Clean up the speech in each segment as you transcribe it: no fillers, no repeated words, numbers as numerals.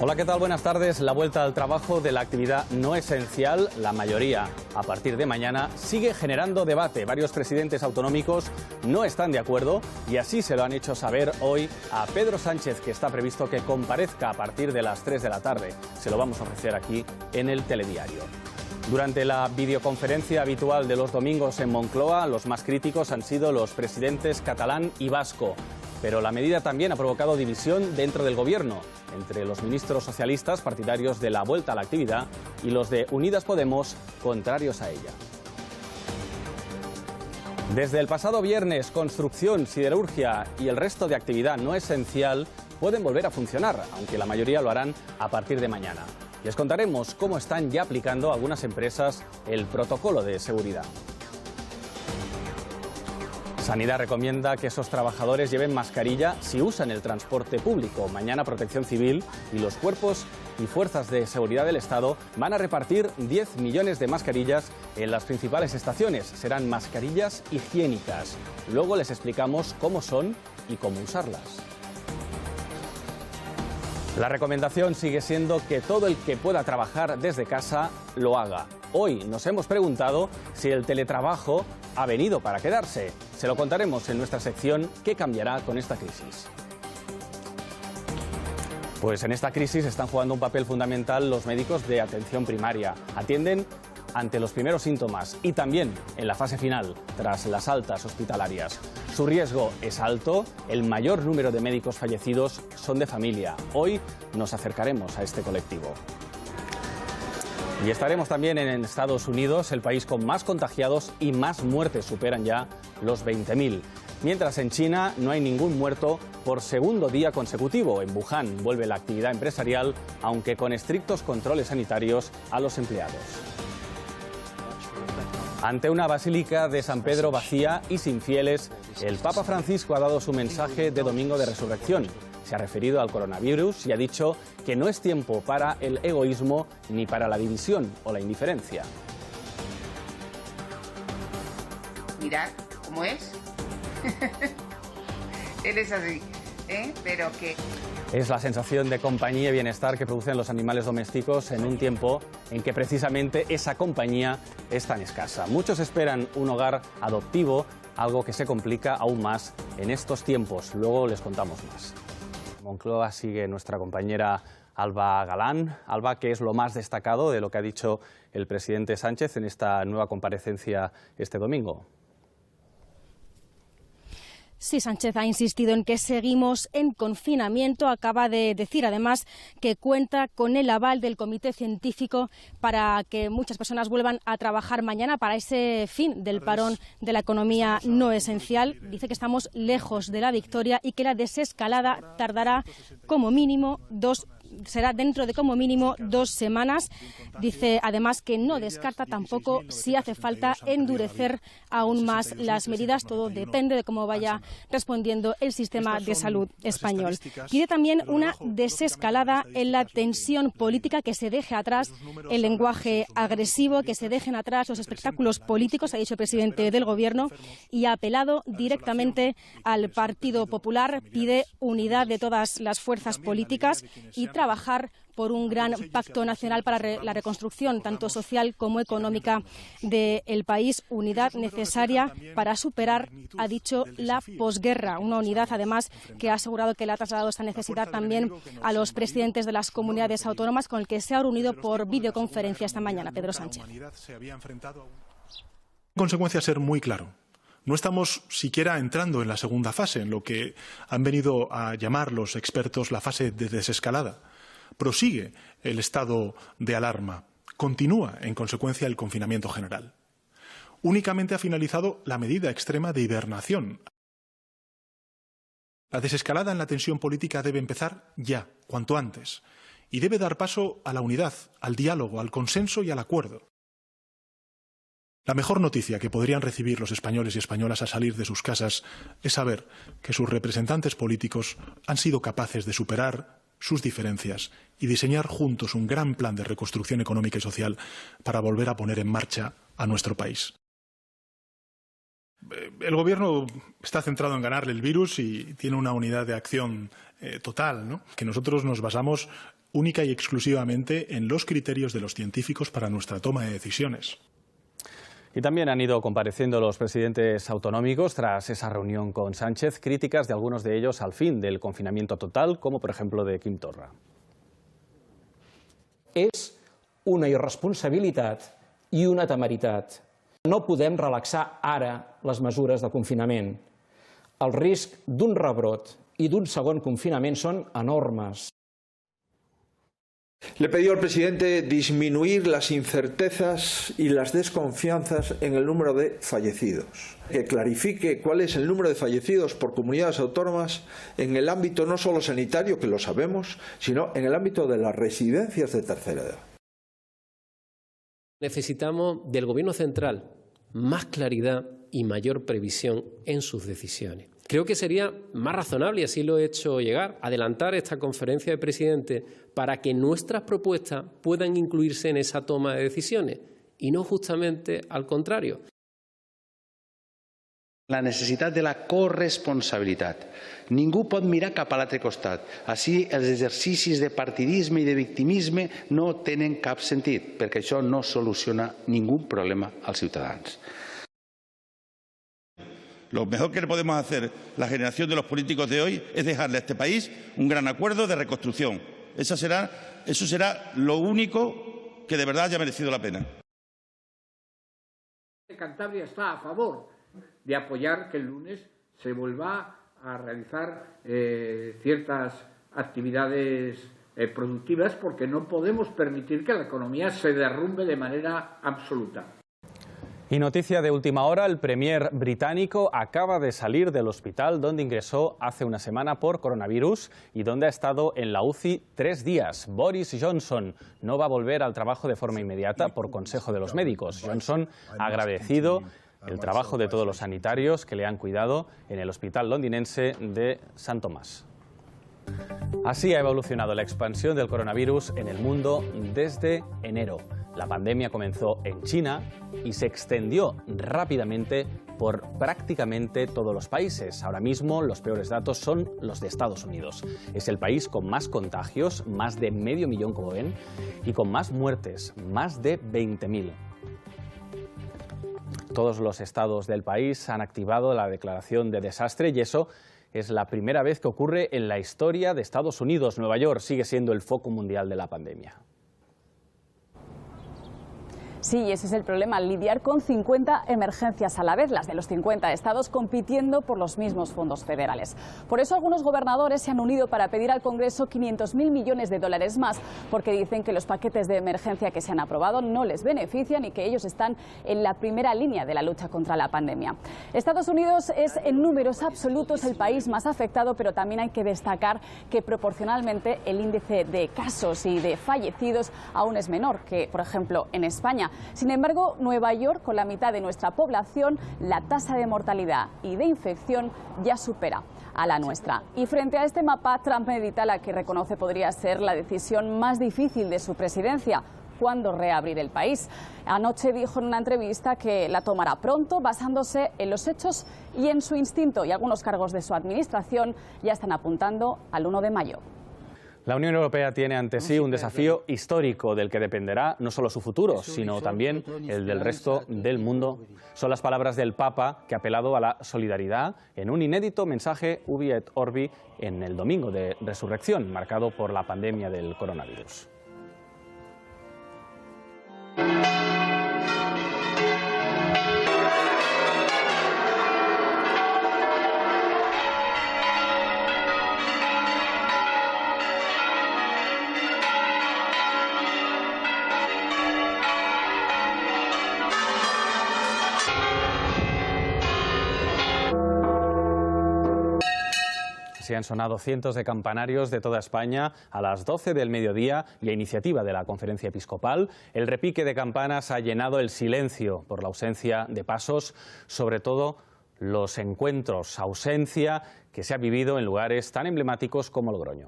Hola, ¿qué tal? Buenas tardes. La vuelta al trabajo de la actividad no esencial, la mayoría a partir de mañana, sigue generando debate. Varios presidentes autonómicos no están de acuerdo y así se lo han hecho saber hoy a Pedro Sánchez, que está previsto que comparezca a partir de las 3 de la tarde. Se lo vamos a ofrecer aquí en el telediario. Durante la videoconferencia habitual de los domingos en Moncloa, los más críticos han sido los presidentes catalán y vasco. Pero la medida también ha provocado división dentro del gobierno, entre los ministros socialistas partidarios de la vuelta a la actividad y los de Unidas Podemos contrarios a ella. Desde el pasado viernes, construcción, siderurgia y el resto de actividad no esencial pueden volver a funcionar, aunque la mayoría lo harán a partir de mañana. Les contaremos cómo están ya aplicando algunas empresas el protocolo de seguridad. Sanidad recomienda que esos trabajadores lleven mascarilla si usan el transporte público. Mañana Protección Civil y los cuerpos y fuerzas de seguridad del Estado van a repartir 10 millones de mascarillas en las principales estaciones. Serán mascarillas higiénicas. Luego les explicamos cómo son y cómo usarlas. La recomendación sigue siendo que todo el que pueda trabajar desde casa lo haga. Hoy nos hemos preguntado si el teletrabajo ha venido para quedarse. Se lo contaremos en nuestra sección ¿Qué cambiará con esta crisis? Pues en esta crisis están jugando un papel fundamental los médicos de atención primaria. Atienden ante los primeros síntomas y también en la fase final, tras las altas hospitalarias. Su riesgo es alto, el mayor número de médicos fallecidos son de familia. Hoy nos acercaremos a este colectivo. Y estaremos también en Estados Unidos, el país con más contagiados y más muertes, superan ya los 20.000. Mientras en China no hay ningún muerto por segundo día consecutivo. En Wuhan vuelve la actividad empresarial, aunque con estrictos controles sanitarios a los empleados. Ante una basílica de San Pedro vacía y sin fieles, el Papa Francisco ha dado su mensaje de Domingo de Resurrección. Se ha referido al coronavirus y ha dicho que no es tiempo para el egoísmo ni para la división o la indiferencia. Mirad cómo es. Él es así, pero que... Es la sensación de compañía y bienestar que producen los animales domésticos en un tiempo en que precisamente esa compañía es tan escasa. Muchos esperan un hogar adoptivo, algo que se complica aún más en estos tiempos. Luego les contamos más. En Moncloa sigue nuestra compañera Alba Galán. Alba, ¿qué es lo más destacado de lo que ha dicho el presidente Sánchez en esta nueva comparecencia este domingo? Sí, Sánchez ha insistido en que seguimos en confinamiento. Acaba de decir, además, que cuenta con el aval del Comité Científico para que muchas personas vuelvan a trabajar mañana para ese fin del parón de la economía no esencial. Dice que estamos lejos de la victoria y que la desescalada tardará como mínimo será dentro de como mínimo 2 semanas. Dice además que no descarta tampoco, si hace falta, endurecer aún más las medidas. Todo depende de cómo vaya respondiendo el sistema de salud español. Pide también una desescalada en la tensión política, que se deje atrás el lenguaje agresivo, que se dejen atrás los espectáculos políticos, ha dicho el presidente del Gobierno, y ha apelado directamente al Partido Popular. Pide unidad de todas las fuerzas políticas y trabajar por un gran pacto nacional para la reconstrucción, tanto social como económica del país. Unidad necesaria para superar, ha dicho, la posguerra. Una unidad, además, que ha asegurado que le ha trasladado esta necesidad también a los presidentes de las comunidades autónomas, con el que se ha reunido por videoconferencia esta mañana Pedro Sánchez. En consecuencia, ser muy claro. No estamos siquiera entrando en la segunda fase, en lo que han venido a llamar los expertos la fase de desescalada. Prosigue el estado de alarma. Continúa, en consecuencia, el confinamiento general. Únicamente ha finalizado la medida extrema de hibernación. La desescalada en la tensión política debe empezar ya, cuanto antes, y debe dar paso a la unidad, al diálogo, al consenso y al acuerdo. La mejor noticia que podrían recibir los españoles y españolas al salir de sus casas es saber que sus representantes políticos han sido capaces de superar sus diferencias y diseñar juntos un gran plan de reconstrucción económica y social para volver a poner en marcha a nuestro país. El Gobierno está centrado en ganarle el virus y tiene una unidad de acción total, ¿no? Que nosotros nos basamos única y exclusivamente en los criterios de los científicos para nuestra toma de decisiones. Y también han ido compareciendo los presidentes autonómicos tras esa reunión con Sánchez, críticas de algunos de ellos al fin del confinamiento total, como por ejemplo de Quim Torra. És una irresponsabilitat i una temeritat. No podem relaxar ara les mesures de confinament. El risc d'un rebrot i d'un segon confinament són enormes. Le he pedido al presidente disminuir las incertezas y las desconfianzas en el número de fallecidos. Que clarifique cuál es el número de fallecidos por comunidades autónomas en el ámbito no solo sanitario, que lo sabemos, sino en el ámbito de las residencias de tercera edad. Necesitamos del Gobierno central más claridad y mayor previsión en sus decisiones. Creo que sería más razonable, y así lo he hecho llegar, adelantar esta conferencia de presidentes para que nuestras propuestas puedan incluirse en esa toma de decisiones y no justamente al contrario. La necessitat de la corresponsabilitat. Ningú pot mirar cap a l'altre costat. Així els exercicis de partidisme i de victimisme no tenen cap sentit, perquè això no soluciona ningú problema als ciutadans. Lo mejor que le podemos hacer la generación de los políticos de hoy es dejarle a este país un gran acuerdo de reconstrucción. Eso será lo único que de verdad haya merecido la pena. Cantabria está a favor de apoyar que el lunes se vuelva a realizar ciertas actividades productivas, porque no podemos permitir que la economía se derrumbe de manera absoluta. Y noticia de última hora, el premier británico acaba de salir del hospital donde ingresó hace una semana por coronavirus y donde ha estado en la UCI 3 días. Boris Johnson no va a volver al trabajo de forma inmediata por consejo de los médicos. Johnson ha agradecido el trabajo de todos los sanitarios que le han cuidado en el hospital londinense de St. Thomas. Así ha evolucionado la expansión del coronavirus en el mundo desde enero. La pandemia comenzó en China y se extendió rápidamente por prácticamente todos los países. Ahora mismo los peores datos son los de Estados Unidos. Es el país con más contagios, más de 500 000 como ven, y con más muertes, más de 20.000. Todos los estados del país han activado la declaración de desastre y eso es la primera vez que ocurre en la historia de Estados Unidos. Nueva York sigue siendo el foco mundial de la pandemia. Sí, ese es el problema, lidiar con 50 emergencias a la vez, las de los 50 estados compitiendo por los mismos fondos federales. Por eso algunos gobernadores se han unido para pedir al Congreso 500.000 millones de dólares más, porque dicen que los paquetes de emergencia que se han aprobado no les benefician y que ellos están en la primera línea de la lucha contra la pandemia. Estados Unidos es en números absolutos el país más afectado, pero también hay que destacar que proporcionalmente el índice de casos y de fallecidos aún es menor que, por ejemplo, en España. Sin embargo, Nueva York, con la mitad de nuestra población, la tasa de mortalidad y de infección ya supera a la nuestra. Y frente a este mapa, Trump medita la que reconoce podría ser la decisión más difícil de su presidencia: cuándo reabrir el país. Anoche dijo en una entrevista que la tomará pronto, basándose en los hechos y en su instinto, y algunos cargos de su administración ya están apuntando al 1 de mayo. La Unión Europea tiene ante sí un desafío histórico del que dependerá no solo su futuro, sino también el del resto del mundo. Son las palabras del Papa, que ha apelado a la solidaridad en un inédito mensaje Urbi et Orbi en el domingo de Resurrección, marcado por la pandemia del coronavirus. Se han sonado cientos de campanarios de toda España a las 12 del mediodía y a iniciativa de la Conferencia Episcopal. El repique de campanas ha llenado el silencio por la ausencia de pasos, sobre todo los encuentros, ausencia que se ha vivido en lugares tan emblemáticos como Logroño.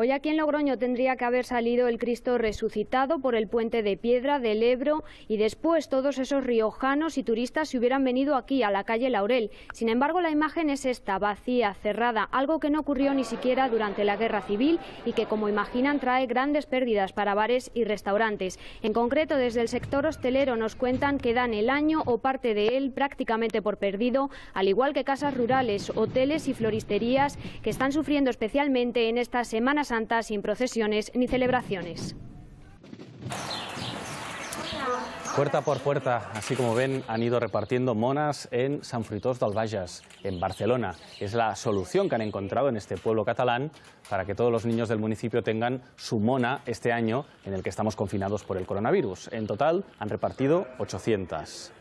Hoy aquí en Logroño tendría que haber salido el Cristo resucitado por el puente de piedra del Ebro y después todos esos riojanos y turistas se hubieran venido aquí a la calle Laurel. Sin embargo, la imagen es esta, vacía, cerrada, algo que no ocurrió ni siquiera durante la Guerra Civil y que, como imaginan, trae grandes pérdidas para bares y restaurantes. En concreto, desde el sector hostelero nos cuentan que dan el año o parte de él prácticamente por perdido, al igual que casas rurales, hoteles y floristerías que están sufriendo especialmente en esta Semana Santa sin procesiones ni celebraciones. Puerta por puerta, así como ven, han ido repartiendo monas en Sant Fruitós del Bages, en Barcelona. Es la solución que han encontrado en este pueblo catalán para que todos los niños del municipio tengan su mona este año en el que estamos confinados por el coronavirus. En total han repartido 800.